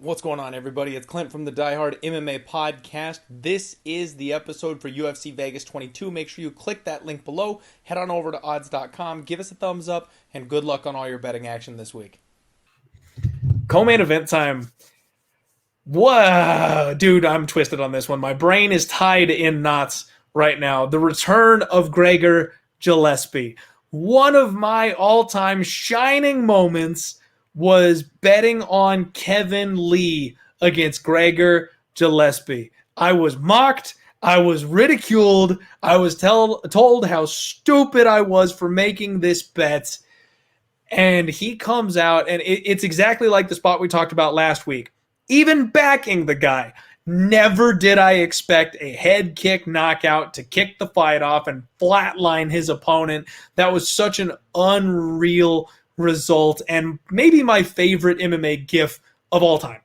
What's going on, everybody? It's Clint from the Die Hard MMA podcast. This is the episode for UFC Vegas 22. Make sure you click that link below, head on over to odds.com, give us a thumbs up, and good luck on all your betting action this week. Co-main event time. Whoa, dude, I'm twisted on this one. My brain is tied in knots right now. The return of Gregor Gillespie. One of my all-time shining moments was betting on Kevin Lee against Gregor Gillespie. I was mocked. I was ridiculed. I was told how stupid I was for making this bet. And he comes out, and it's exactly like the spot we talked about last week. Even backing the guy, never did I expect a head kick knockout to kick the fight off and flatline his opponent. That was such an unreal result, and maybe my favorite MMA gif of all time.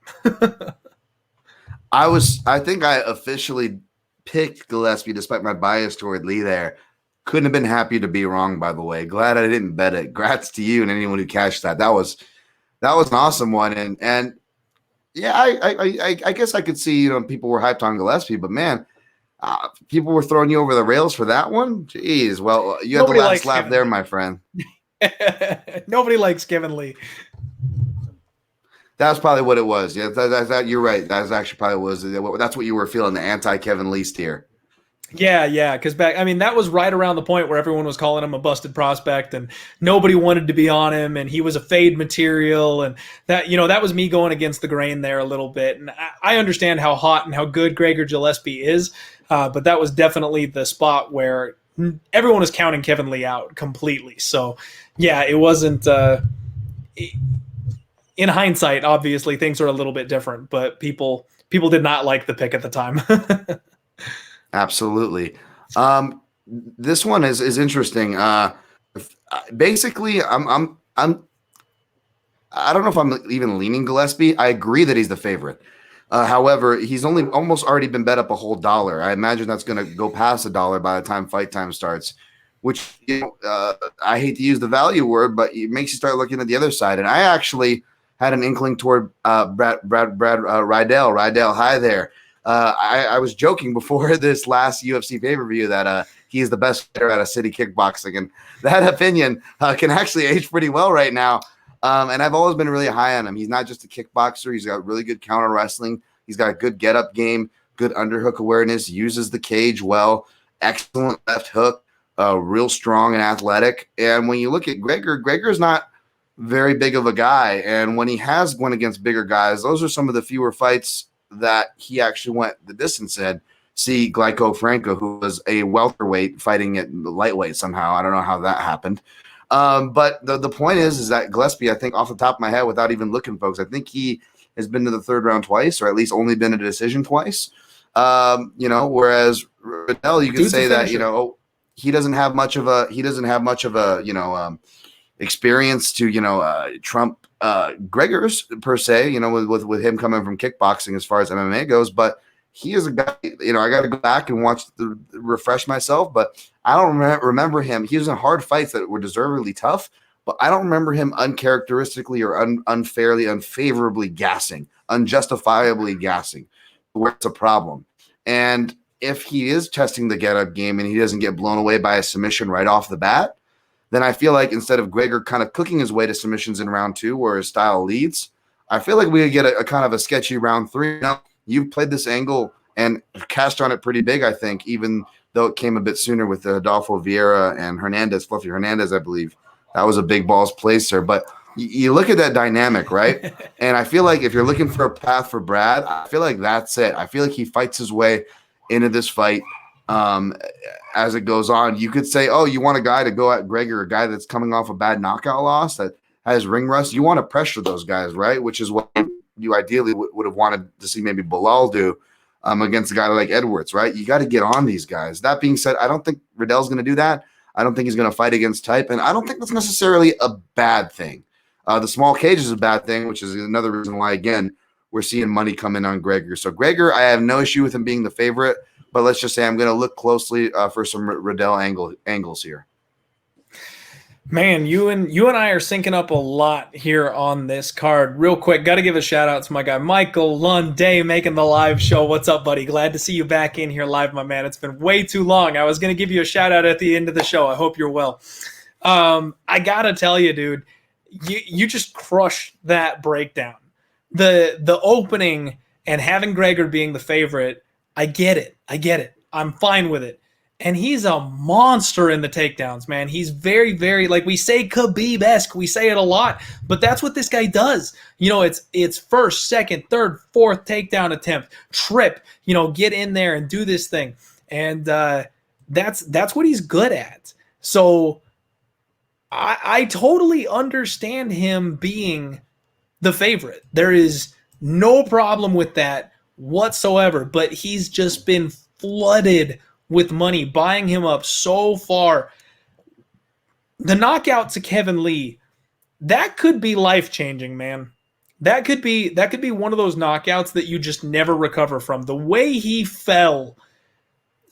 I think I officially picked Gillespie despite my bias toward Lee there. Couldn't have been happier to be wrong, by the way. Glad I didn't bet it. Grats to you and anyone who cashed that. That was an awesome one. And yeah, I guess I could see, people were hyped on Gillespie, but man, people were throwing you over the rails for that one. Jeez, well, you had the last laugh there, my friend. Nobody likes Kevin Lee. That's probably what it was. Yeah, that you're right. That's actually probably that's what you were feeling, the anti-Kevin Lee steer. Yeah, because that was right around the point where everyone was calling him a busted prospect and nobody wanted to be on him and he was a fade material, and that was me going against the grain there a little bit. And I understand how hot and how good Gregor Gillespie is, but that was definitely the spot where everyone was counting Kevin Lee out completely. So yeah, it wasn't in hindsight, obviously things are a little bit different, but people did not like the pick at the time. Absolutely. This one is interesting. Basically, I don't know if I'm even leaning Gillespie. I agree that he's the favorite. However, he's almost already been bet up a whole dollar. I imagine that's going to go past $1 by the time fight time starts, which, I hate to use the value word, but it makes you start looking at the other side. And I actually had an inkling toward Riddell. Riddell, hi there. I was joking before this last UFC pay-per-view that he is the best fighter out of city kickboxing, and that opinion can actually age pretty well right now. And I've always been really high on him. He's not just a kickboxer. He's got really good counter wrestling. He's got a good get-up game, good underhook awareness, uses the cage well, excellent left hook, real strong and athletic. And when you look at Gregor's not very big of a guy. And when he has went against bigger guys, those are some of the fewer fights that he actually went the distance in. See Glyco Franco, who was a welterweight fighting at lightweight somehow. I don't know how that happened. But the point is that Gillespie, I think off the top of my head, without even looking, folks, I think he has been to the third round twice, or at least only been a decision twice. Whereas Riddell, you could say that, he doesn't have much of a, experience to, trump Gregor's per se, with him coming from kickboxing as far as MMA goes, but he is a guy, I got to go back and refresh myself, but I don't remember him. He was in hard fights that were deservedly tough, but I don't remember him uncharacteristically or unfairly, unfavorably gassing, unjustifiably gassing, where it's a problem. And if he is testing the get-up game and he doesn't get blown away by a submission right off the bat, then I feel like instead of Gregor kind of cooking his way to submissions in round 2 where his style leads, I feel like we could get a kind of a sketchy round 3. Now, you've played this angle and cast on it pretty big, I think, even though it came a bit sooner with Adolfo Vieira and Fluffy Hernandez, I believe. That was a big balls placer. But you look at that dynamic, right? And I feel like if you're looking for a path for Brad, I feel like that's it. I feel like he fights his way into this fight. As it goes on, you could say, oh, you want a guy to go at Gregor, a guy that's coming off a bad knockout loss that has ring rust. You want to pressure those guys, right? Which is what you ideally would have wanted to see maybe Bilal do against a guy like Edwards, right? You got to get on these guys. That being said, I don't think Riddell's going to do that. I don't think he's going to fight against type, and I don't think that's necessarily a bad thing. The small cage is a bad thing, which is another reason why, again, we're seeing money come in on Gregor. So Gregor, I have no issue with him being the favorite. But let's just say I'm going to look closely for some Riddell angles here. Man, you and I are syncing up a lot here on this card. Real quick, got to give a shout out to my guy Michael Lunday making the live show. What's up, buddy? Glad to see you back in here live, my man. It's been way too long. I was gonna give you a shout out at the end of the show. I hope you're well. I gotta tell you, dude, you just crushed that breakdown. The opening and having Gregor being the favorite, I get it. I'm fine with it. And he's a monster in the takedowns, man. He's very, very, like we say, Khabib-esque. We say it a lot, but that's what this guy does. You know, it's first, second, third, fourth takedown attempt, trip. You know, get in there and do this thing, and that's what he's good at. So I totally understand him being the favorite. There is no problem with that whatsoever. But he's just been flooded with money, buying him up so far. The knockout to Kevin Lee, that could be life-changing, man. That could be one of those knockouts that you just never recover from. The way he fell,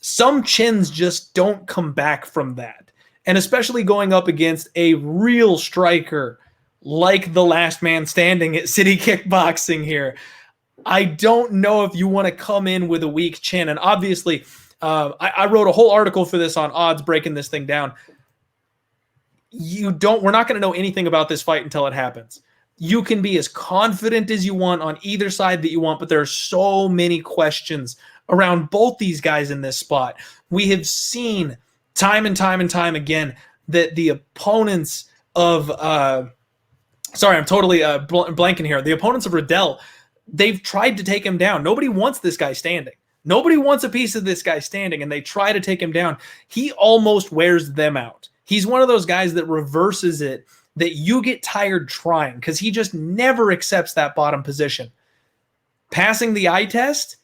some chins just don't come back from that. And especially going up against a real striker like the last man standing at City Kickboxing here. I don't know if you want to come in with a weak chin. And obviously, I wrote a whole article for this on odds, breaking this thing down. We're not going to know anything about this fight until it happens. You can be as confident as you want on either side that you want, but there are so many questions around both these guys in this spot. We have seen time and time and time again that the opponents of sorry, I'm totally blanking here. The opponents of Riddell, they've tried to take him down. Nobody wants this guy standing. Nobody wants a piece of this guy standing, and they try to take him down. He almost wears them out. He's one of those guys that reverses it, that you get tired trying, because he just never accepts that bottom position. Passing the eye test,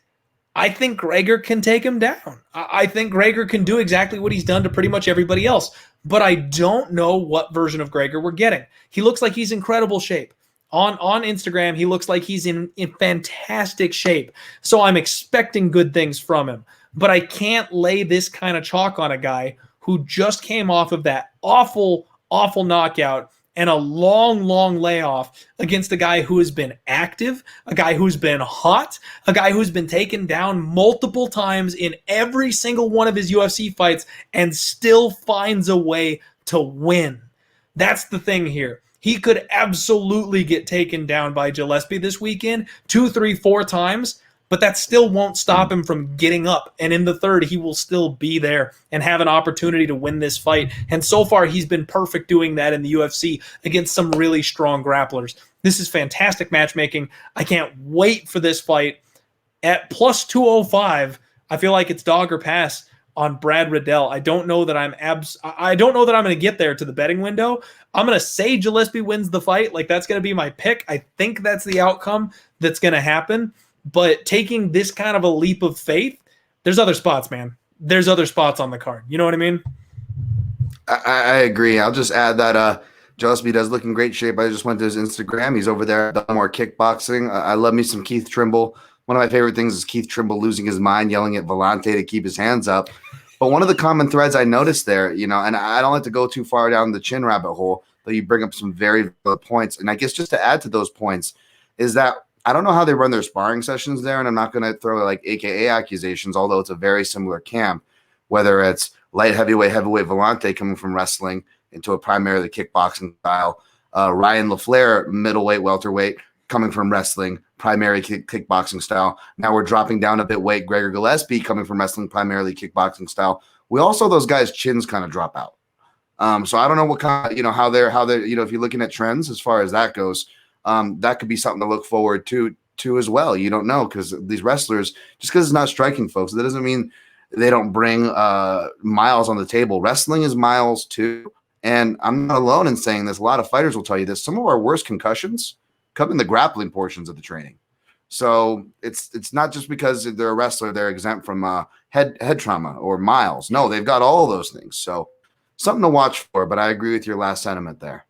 I think Gregor can take him down. I think Gregor can do exactly what he's done to pretty much everybody else. But I don't know what version of Gregor we're getting. He looks like he's in incredible shape. On Instagram, he looks like he's in fantastic shape. So I'm expecting good things from him. But I can't lay this kind of chalk on a guy who just came off of that awful, awful knockout and a long, long layoff against a guy who has been active, a guy who's been hot, a guy who's been taken down multiple times in every single one of his UFC fights and still finds a way to win. That's the thing here. He could absolutely get taken down by Gillespie this weekend 2, 3, 4 times, but that still won't stop him from getting up. And in the third, he will still be there and have an opportunity to win this fight. And so far, he's been perfect doing that in the UFC against some really strong grapplers. This is fantastic matchmaking. I can't wait for this fight. At plus 205, I feel like it's dog or pass on Brad Riddell. I don't know that I'm going to get there to the betting window. I'm going to say Gillespie wins the fight. Like, that's going to be my pick. I think that's the outcome that's going to happen. But taking this kind of a leap of faith, there's other spots, man. There's other spots on the card. You know what I mean? I agree. I'll just add that Gillespie does look in great shape. I just went to his Instagram. He's over there at more kickboxing. I love me some Keith Trimble. One of my favorite things is Keith Trimble losing his mind, yelling at Volante to keep his hands up. But one of the common threads I noticed there, you know, and I don't like to go too far down the chin rabbit hole, but you bring up some very valid points. And I guess just to add to those points is that I don't know how they run their sparring sessions there, and I'm not going to throw like AKA accusations, although it's a very similar camp, whether it's light heavyweight Volante coming from wrestling into a primarily kickboxing style, Ryan LaFleur, middleweight, welterweight, coming from wrestling, primary kickboxing style. Now we're dropping down a bit weight. Gregor Gillespie coming from wrestling, primarily kickboxing style. We also, those guys' chins kind of drop out. So I don't know what kind of, you know, how they're, you know, if you're looking at trends as far as that goes, that could be something to look forward to as well. You don't know, because these wrestlers, just because it's not striking, folks, that doesn't mean they don't bring miles on the table. Wrestling is miles too. And I'm not alone in saying this. A lot of fighters will tell you this. Some of our worst concussions come in the grappling portions of the training. So it's not just because they're a wrestler, they're exempt from head trauma or miles. No, they've got all those things. So something to watch for, but I agree with your last sentiment there.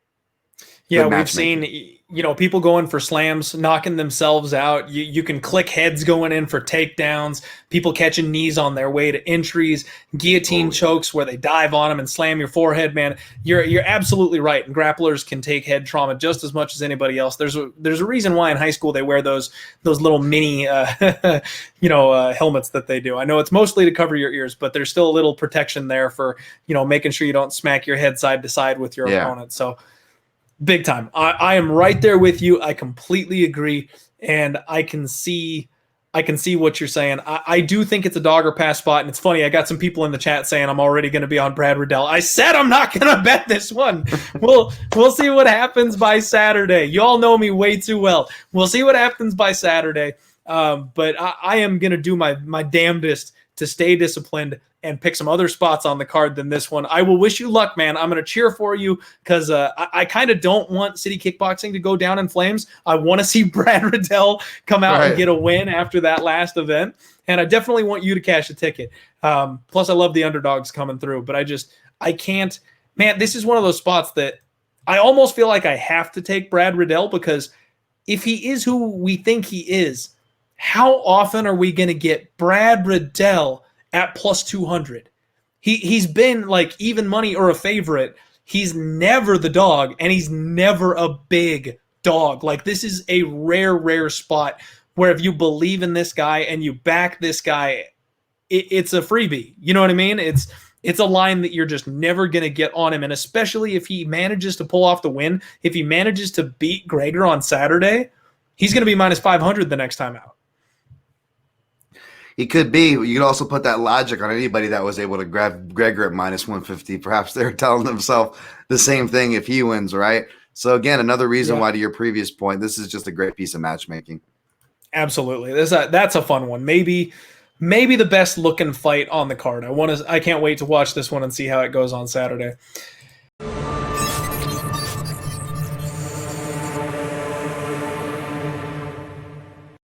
Yeah, Good we've matchmaking. seen, people going for slams, knocking themselves out. You can click heads going in for takedowns, people catching knees on their way to entries, guillotine chokes where they dive on them and slam your forehead, man. You're absolutely right. And grapplers can take head trauma just as much as anybody else. There's a reason why in high school they wear those little mini helmets that they do. I know it's mostly to cover your ears, but there's still a little protection there for, making sure you don't smack your head side to side with your opponent. So big time. I am right there with you. I completely agree, and I can see what you're saying. I do think it's a dog or pass spot, and it's funny. I got some people in the chat saying I'm already going to be on Brad Riddell. I said I'm not going to bet this one. We'll see what happens by Saturday. You all know me way too well. We'll see what happens by Saturday. But I am going to do my damnedest to stay disciplined and pick some other spots on the card than this one. I will wish you luck, man. I'm going to cheer for you because I kind of don't want City Kickboxing to go down in flames. I want to see Brad Riddell come out and get a win after that last event. And I definitely want you to cash a ticket. Plus, I love the underdogs coming through. But I can't. Man, this is one of those spots that I almost feel like I have to take Brad Riddell because if he is who we think he is, how often are we going to get Brad Riddell at plus 200? He's been like even money or a favorite. He's never the dog, and he's never a big dog. Like, this is a rare spot where if you believe in this guy and you back this guy, it's a freebie. You know what I mean? It's a line that you're just never going to get on him, and especially if he manages to pull off the win, if he manages to beat Gregor on Saturday, he's going to be minus 500 the next time out. He could be. You could also put that logic on anybody that was able to grab Gregor at minus 150. Perhaps they're telling themselves the same thing if he wins, right? So, again, another reason why, to your previous point, this is just a great piece of matchmaking. Absolutely. That's a fun one. Maybe the best looking fight on the card. I can't wait to watch this one and see how it goes on Saturday.